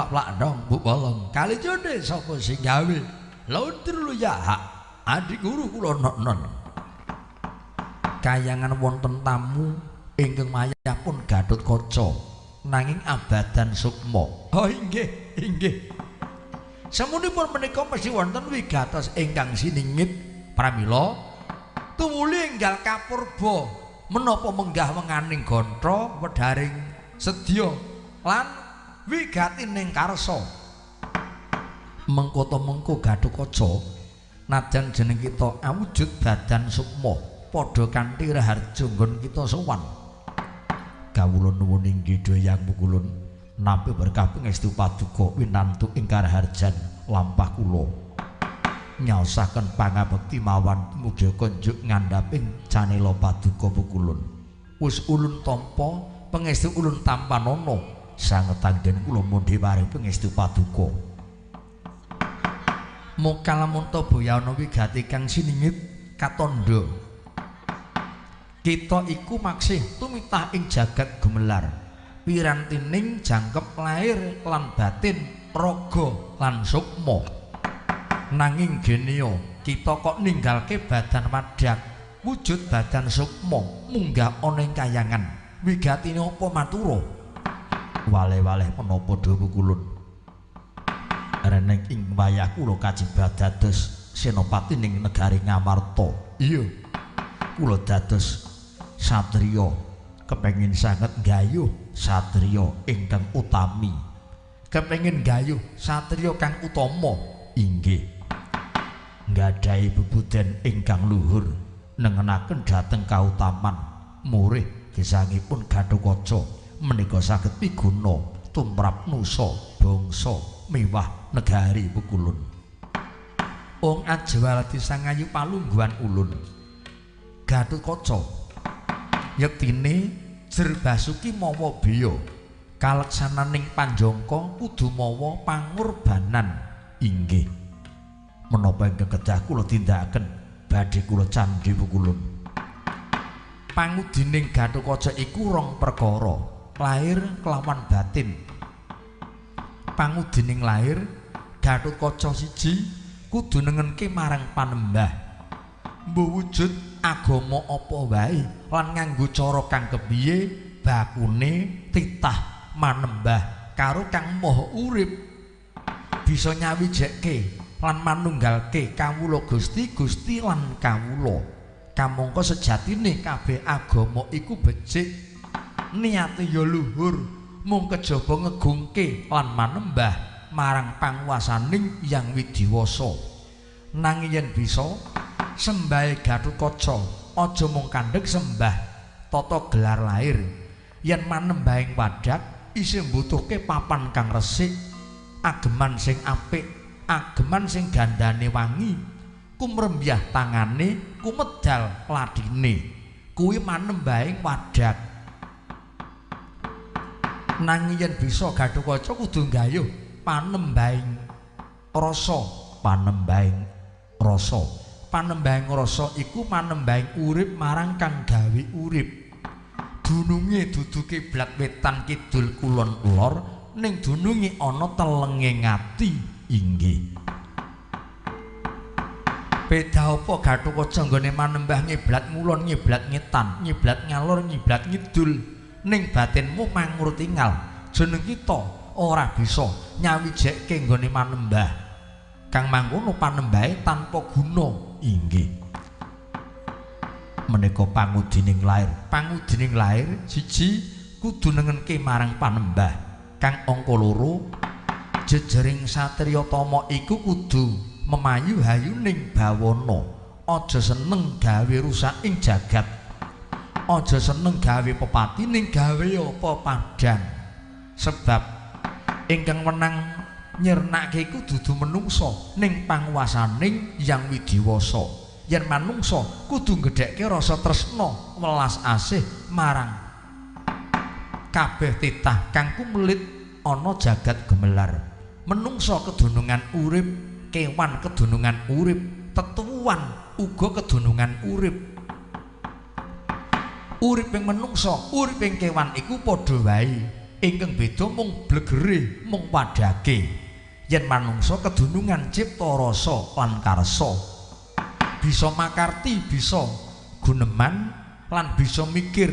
plak-plak dong Bu Bolong. Kali jone sapa sing gawe? Lontir lu ya. Adik guru kula non. Kayangan wonten tamu ingkang mayapun Gatotkaca nanging abadan sukma. Oh inggih, inggih. Semunipun menika mesti wonten wigatos ingkang siningit pramila tumuli enggal kapurba menapa menggah wenganing gantra wedharing sedya lan wigatining karsa. Mengko to mengko Gatotkaca najan jeneng kita awujud badan sukma padha kanthi raharja nggon kita sowan. Kawula nuwun inggih Dayang Pukulun nampi berkah pangestu paduka winantu ing karaharjan lampah kula. Nyaosaken pangabekti mawon mugi konjuk ngandhaping canela paduka Pukulun. Wis ulun tampa pangestu ulun tampanana sanget anggen kula mundhi paring pangestu paduka. Mokal lamun ta boyana wigati kang siningit katandha. Kita iku maksih tumitah ing jagat gumelar pirantining jangkep lair lan batin raga lan sukma. Nanging genio kita kok ninggalke badan madhak wujud badan sukma munggah ana ing kayangan wigatine apa matura? Waleh-waleh menapa Dawa Kulun? Reneng ing wayah kula kajibat dados senopati ning negari Ngamarta. Iya. Kula dados satriya kepengin sanget gayuh satriya ingkang utami. Kepengin gayuh satriya kang utama inggih nggadahi bebuden ingkang luhur nengenaken dhateng kautaman murih gesangipun Gatotkaca menika saged piguna tumrap nusa bangsa miwah negari Pukulun. Ong Ajwaladi sangayu palungguhan ulun Gatotkaca yektine jer basuki mawa beya kaleksananing panjangka kudu mawa pangorbanan inggih menapa ingkang kedah kula tindakaken badhe kula candhi Pukulun. Pangudining Gatotkaca iku rong perkara lahir kelawan batin. Pangudining lahir Gatotkaca siji kudu nengenke marang Panembah mbuwujud agama apa wae lan nganggo cara kang kepiye bakune titah manembah karo kang maha urip bisa nyawijekke lan manunggalke kawula Gusti lan kawula. Kamangka sejatine kabeh agama iku becik niate ya luhur mung kejaba ngegungke lan manembah marang panguwasaning Yang Widiwasa. Nanging yen bisa sembahe Gatotkaca aja mung kandhek sembah tata gelar lair. Yen manembahing wadhak isih mbutuhke papan kang resik, ageman sing apik, ageman sing gandane wangi, kumrembyah tangane, kumedal ladine. Kuwi manembahing wadhak. Nanging yen bisa Gatotkaca kudu nggayuh panembahing rasa, panembahing rasa. Panembahing rasa iku manembahing urip marang kang gawe urip. Dununge dudu kiblat wetan kidul kulon lor ning dununge ana telenge ngati inggih. Beda apa Gatotkaca nggone manembah ngiblat ngulon ngiblat ngetan, ngiblat ngalor ngiblat ngidul ning batinmu mangur tinggal. Jeneng kita ora bisa nyawijekke nggone manembah. Kang mangkono panembahe tanpa guna. Inggih menika pangudining lair. Pangudining lair siji kudu nengenke marang Panembah kang angka loro jejering satriya tama iku kudu memayu hayuning bawana. Aja seneng gawe rusak ing jagat, aja seneng gawe pepati ning gawe apa padhang. Sebab ingkang menang nyernake iku dudu menungsa ning panguwasaning Yang Widiwasa. Yen manungsa kudu gedhekke rasa tresna welas asih marang kabeh titah kang kumelit ana jagat gemelar. Menungsa kedunungan urip, kewan kedunungan urip, tetuwuhan uga kedunungan urip. Uriping menungsa, uriping kewan iku padha wae. ingkang beda mung blegere mung wadhake yen manungsa kedunungan cipta rasa lan karsa bisa makarti bisa guneman lan bisa mikir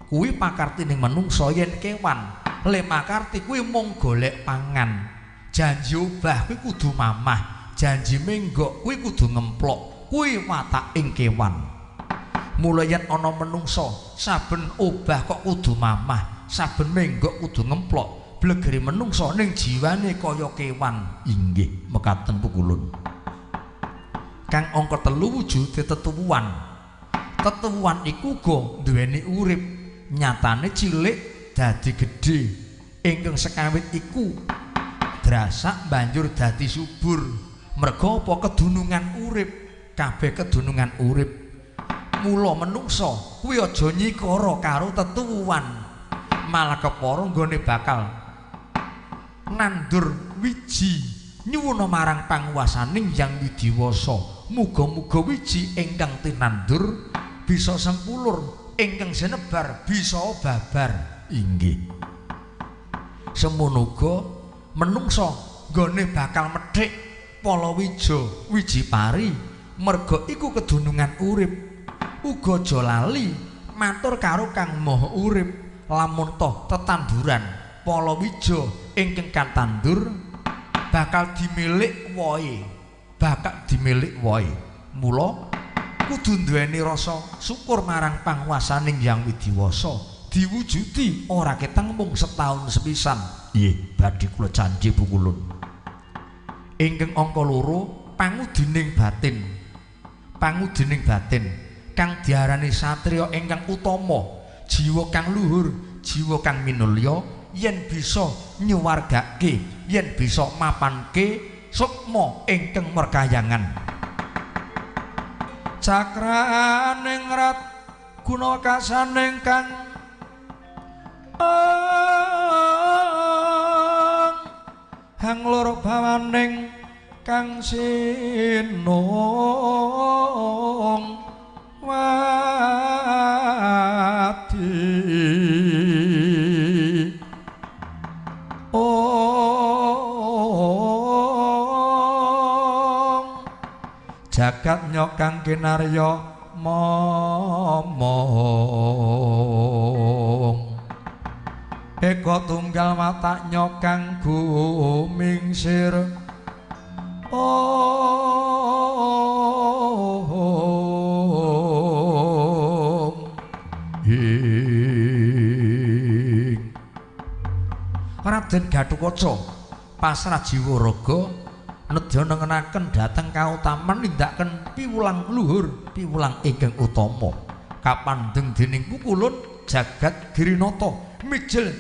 kuwi pakartining manungsa yen kewan le makarti kuwi mung golek pangan janji obah kuwi kudu mamah janji menggok kuwi kudu ngemplok kuwi wataking kewan mula yen ana manungsa saben obah kok kudu mamah saben menggok kudu ngemplok blegere manungsa ning jiwane kaya kewan inggih mekaten pukulun kang angka 3 wujude tetuwuhan tetuwuhan iku uga duweni urip nyatane cilik dadi gedhe ingkang sekawit iku drasak banjur dadi subur merga apa kedunungan urip kabeh kedunungan urip mula menungsa kuwi aja nyikara karo tetuwuhan malah kepara nggone bakal nandur wiji nyuwuna marang panguwasaning Hyang Widiwasa muga-muga wiji ingkang tinandur bisa sempulur ingkang sinebar bisa babar inggih semono uga menungsa nggone bakal methik palawija wiji pari merga iku kedunungan urip uga aja lali matur karo Kang Maha Urip lamun toh tetanduran palawija ingkang katandur bakal dimilik wohe mula kudu duweni rasa syukur marang panguwasaning Hyang Widiwasa diwujudi ora keteng mung setahun sepisan nggih badhe kula janji pukulun ingkang angka 2 pangudining batin kang diarani satriya ingkang utama jiwa kang luhur jiwa kang minulya yen bisa nyuwargake yen bisa mapanke sukma ingkang merkayangan cakraning rat guna kasaning kang hang loro bawaning kang sinung wati jagat nyokang kinarya momong eka tunggal mata nyokang gumingsir Raden Gatotkaca pasrah jiwa raga nedya nengenaken dhateng kautaman nindakaken piwulang luhur piwulang ingkang utama kapandheng dening pukulun jagat Girinata mijil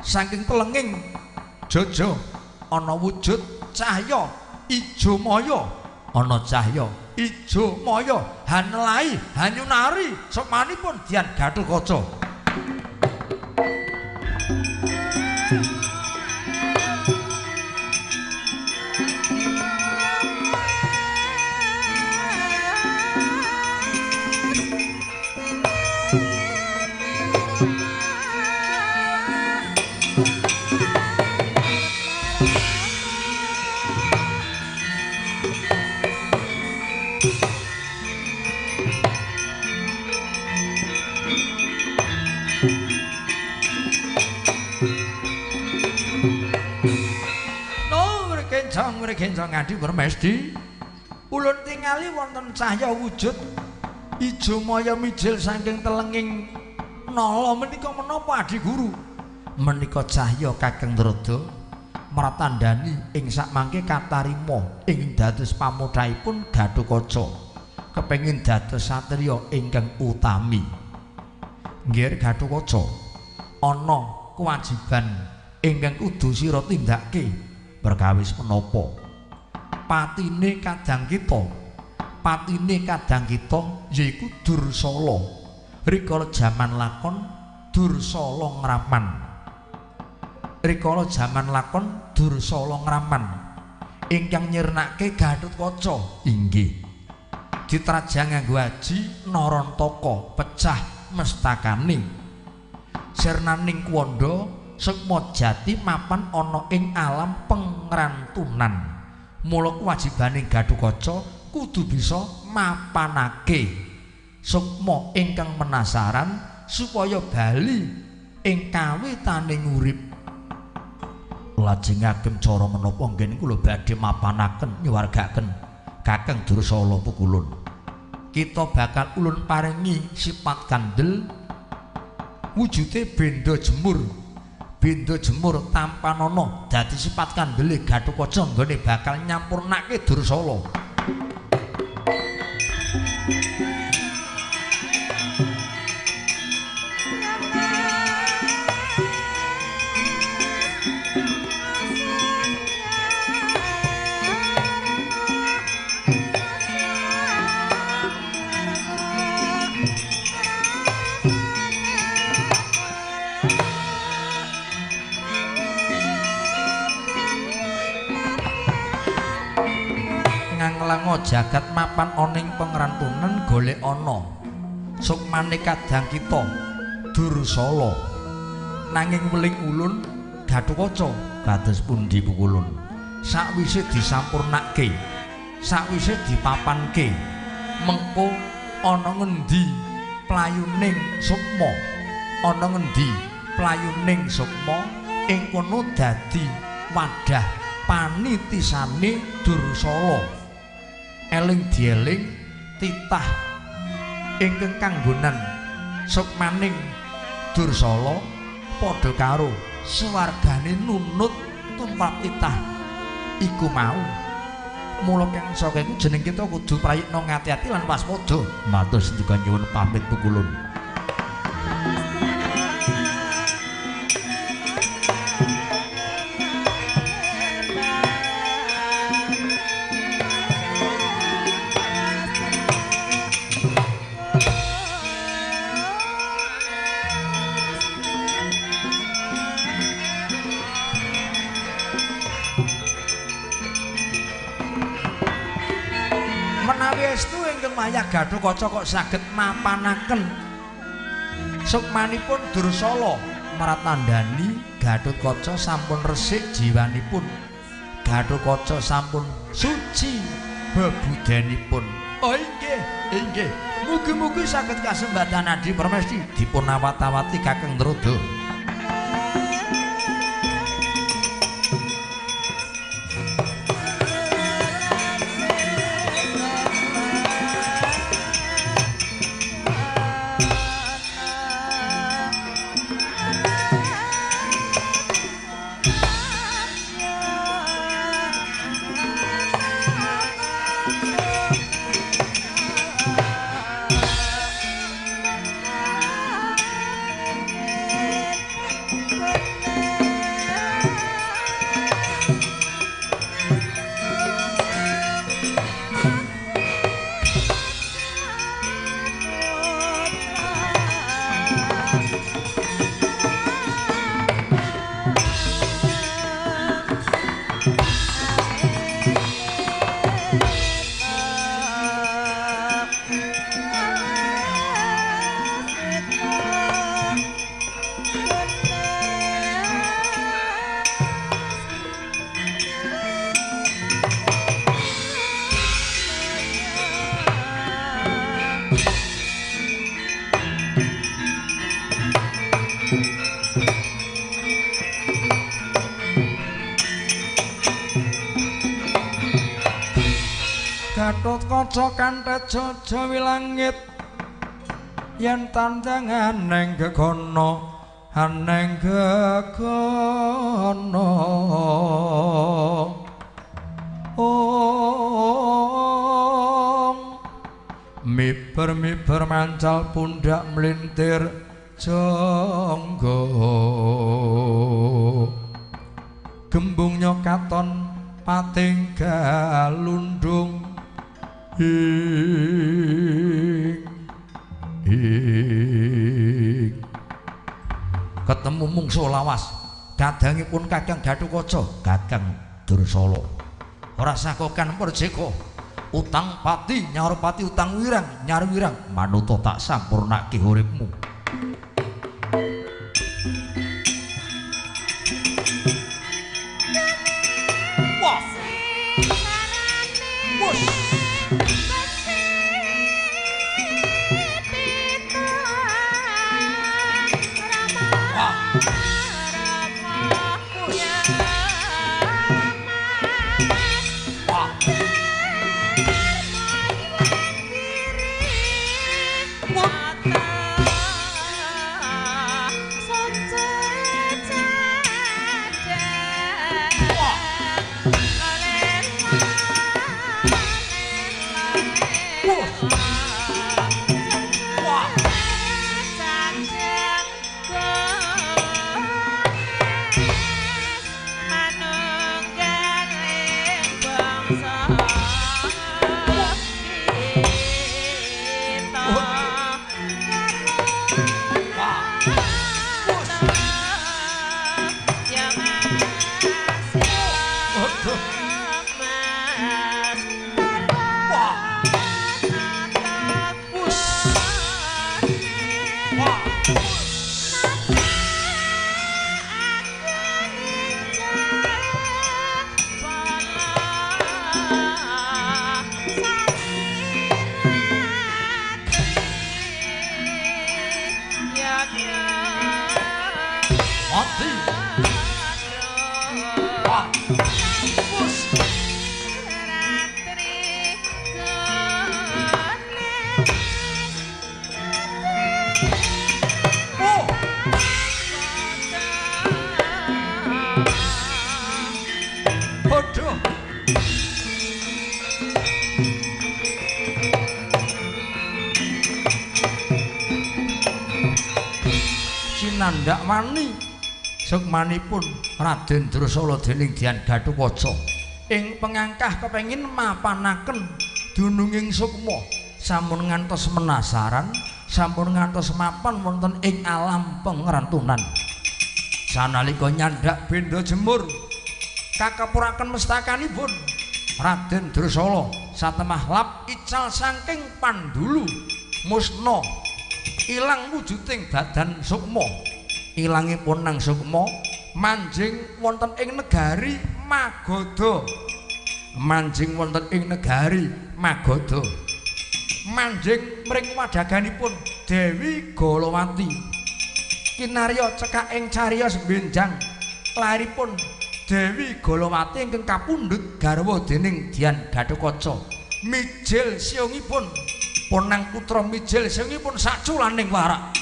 saking telenging jaja ana wujud cahya ijo maya ana cahya ijo maya hanelai hanyunari semanipun Hyang Gatotkaca Kencang ngadi permesti ulun tingali wonten cahya wujud ijo maya mijil saking telenging nala menika menapa Adi Guru menika cahya Kakang Drada mratandani ing sakmangke katarima ing dados pamodhaipun Gatotkaca kepengin dados satriya ingkang utami nggih Gatotkaca ana kewajiban ingkang kudu sira tindakake perkawis menapa patine kadang kita yaiku Dursala rikala jaman lakon Dursala ngraman ingkang nyirnake Gatotkaca inggih ditrajang nganggo aji Narantaka pecah mestakane sirnaning kwanda Sukma jati mapan ana ing alam pengrantunan. Mula kewajibaning Gatotkaca kudu bisa mapanake sukma ingkang penasaran supaya bali ing kawitaning urip. Lajeng ngagem cara menapa nggih kula badhe mapanaken nyuwargaken Kakang Dursala Pukulun. Kita bakal ulun paringi sifat kandel wujude benda jemur. Benda jemur tampanana dadi sifat kandele Gatotkaca nggone bakal nyampurnake Dursala. Nganglango jagat mapan oning pengrantunan golek ana sukmane kadang kita Dursala nanging weling ulun Gatotkaca kados pundi Pukulun sakwise disampurnake sakwise dipapanke mengko ana ngendi playuning sukma ana ngendi playuning sukma ing kono dadi wadah panitisane Dursala. Eling dieling titah ingkang kanggonan sukmaning Dursala padha karo swargane nunut tumrap titah iku mau. Mula kang saka iku jeneng kita kudu prayitna ngati-ati lan waspada. Matur sedaya nyuwun pamit Pukulun. Estu ingkang mayah Gatotkaca kok saged mapanaken sukmanipun Dursala maratandani Gatotkaca sampun resik jiwanipun. Gatotkaca sampun suci bebudanipun. Oh inggih, inggih. Mugi-mugi saged kasembatan Adi Permesti dipun awat-awati Kakang Drada. Gatotkaca kanthi jaja wilangit yen tandangan neng gegono haneng gegono miber mancal pundak melintir jonggo gembung nyokaton pating galundung ketemu mungsuh lawas kadangipun Kakang Gatotkaca Kakang Dursala ora sakokan perjeka utang pati nyarupati utang wirang nyari wirang manuta tak sampurnake uripmu Cinandak wani sukmanipun Raden Drusala dening Dian Gatotkaca ing pengangkah kepengin mapanaken dununging Sukma sampun ngantos menasaran sampun ngantos mapan wonten ing alam pengrantunan sanalika nyandak benda jemur kakepuraken mestakanipun Raden Drusala satemah lap ical saking Pandulu musna ilang wujuding dadan Sukma ilangipun nang Sukma manjing wonten ing negari Magadha manjing wonten ing negari Magadha manjing mring wadaganipun Dewi Golowati kinarya cekak ing cariyos benjang lairipun Dewi Golowati ingkang kapundhut garwa dening Dian Gatotkaca mijil siyungipun ponang putra mijil siyungipun saculaning warak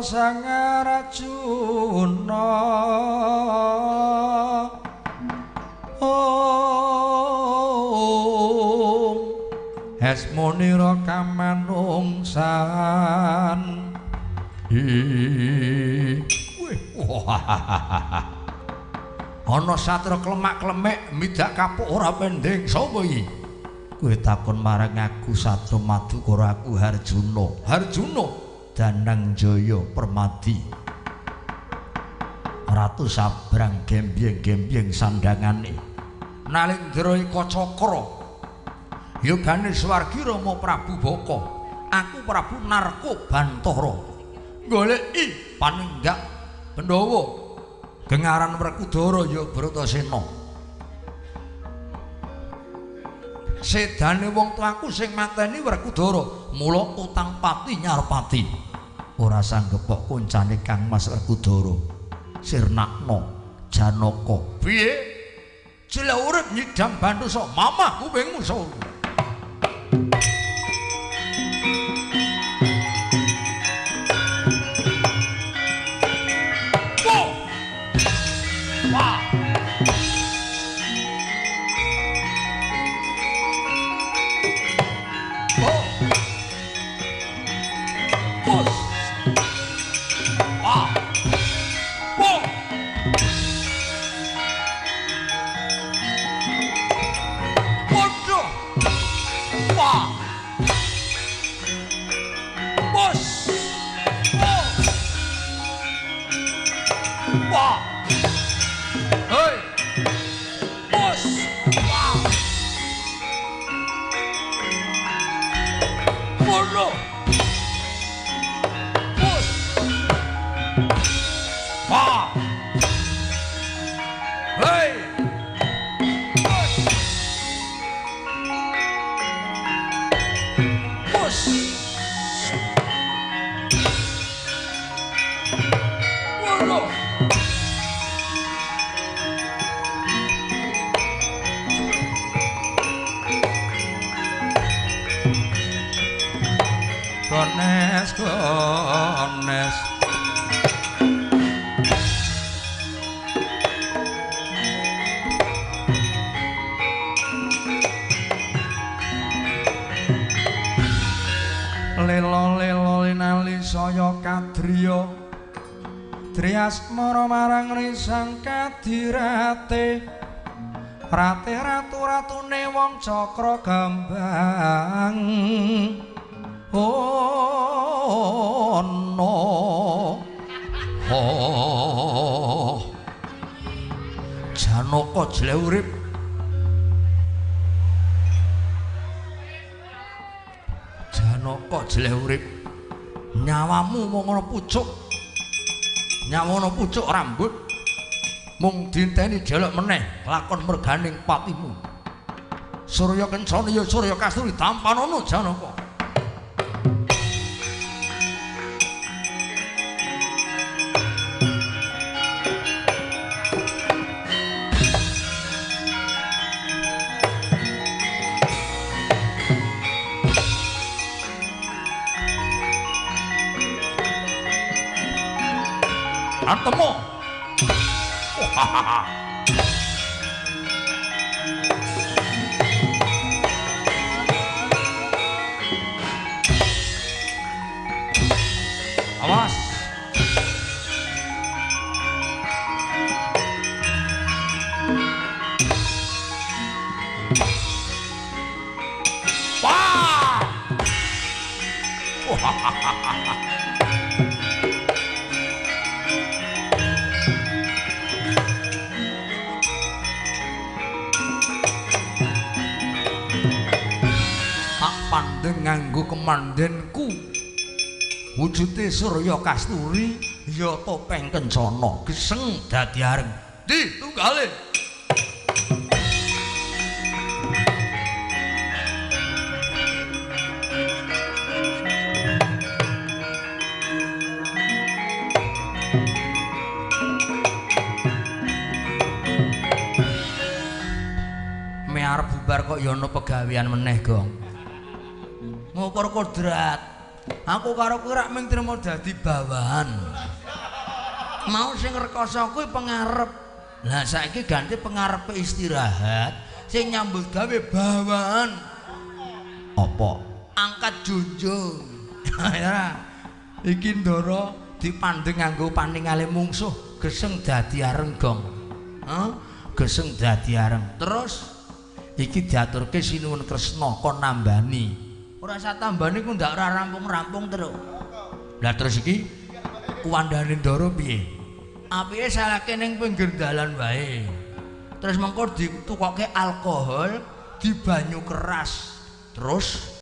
Sang Arjuna Esmonira kamanungsan ana satra klemak-klemek midak kapuk ora pending sapa iki kowe takon marang aku satra Madukara aku Harjuna Danang Jaya Permadi Ratu Sabrang gembyeng-gembyeng sandangane Nalindra ika cakra yogane swargi Rama Prabu Baka aku Prabu Narkobantara goleki panindak Pandhawa gengaran Werkudara ya Bratasena sedane wong tuaku sing mateni Werkudara mula utang pati nyarpati ora sanggep kok koncane Kang Mas Werkudara Sirnakna Janaka piye cila urip nyidam Bantusa mamah kupingmu so Gones griya Triasmara marang risang kadirate Rate ratu-ratune wong cakra gambang ono Janaka jle urip Janaka jle urip nyawamu mung ana pucuk nyawana pucuk rambut mung dinteni jelek meneh lakon merganing patimu Surya Kencana ya Surya Kasturi tampanana Janaka Antemo. Awas. Wah. Pandeng nganggo kemandenku wujude Surya Kasturi ya topeng kencana geseng dadi areng di tunggale me arep bubar kok ya ana pegawean meneh Gong ngukur kodrat aku karo kowe rak mung trimo dadi bawahan mau sing rekoso kuwi pengarep lah saiki ganti pengarepe istirahat sing nyambut gawe bawahan apa angkat junjung ya iki ndara dipandheng nganggo paningale mungsuh geseng dadi areng Gong geseng dadi areng terus iki diaturke sinuwun Kresna kon nambani ora sak tambane ku ndak ora rampung-rampung terus. Lah terus iki kuwandane Ndara piye? Apike salahke ning pinggir dalan wae. Terus mengko ditukokke alkohol di banyu keras. Terus